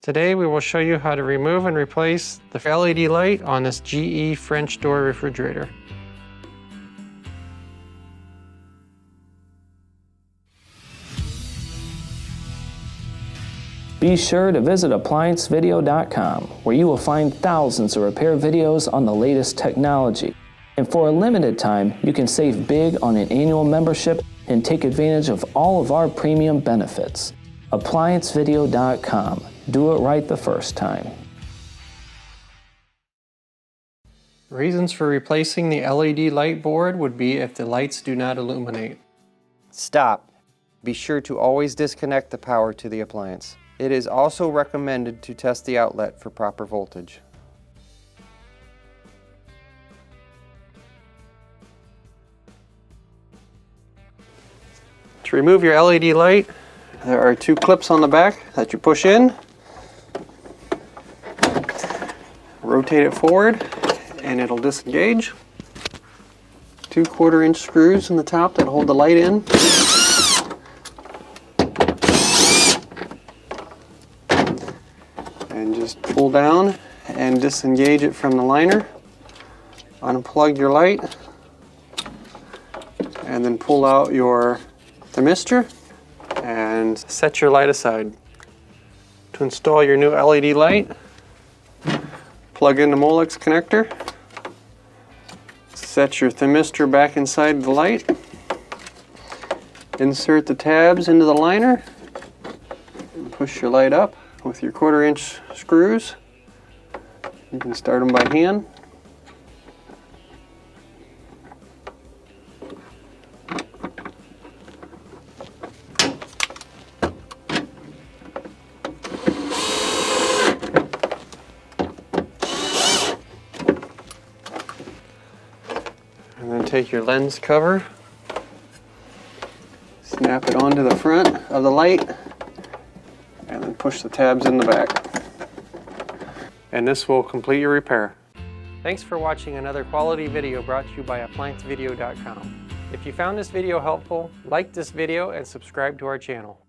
Today we will show you how to remove and replace the LED light on this GE French door refrigerator. Be sure to visit ApplianceVideo.com, where you will find thousands of repair videos on the latest technology. And for a limited time, you can save big on an annual membership and take advantage of all of our premium benefits. ApplianceVideo.com. Do it right the first time. Reasons for replacing the LED light board would be if the lights do not illuminate. Stop. Be sure to always disconnect the power to the appliance. It is also recommended to test the outlet for proper voltage. To remove your LED light, there are two clips on the back that you push in, rotate it forward, and it'll disengage. Two 1/4-inch screws in the top that hold the light in. And just pull down and disengage it from the liner. Unplug your light, and then pull out your thermistor and set your light aside. To install your new LED light, plug in the Molex connector, set your thermistor back inside the light, insert the tabs into the liner, and push your light up with your 1/4-inch screws. You can start them by hand. And then take your lens cover, snap it onto the front of the light, and then push the tabs in the back. And this will complete your repair. Thanks for watching another quality video brought to you by ApplianceVideo.com. If you found this video helpful, like this video and subscribe to our channel.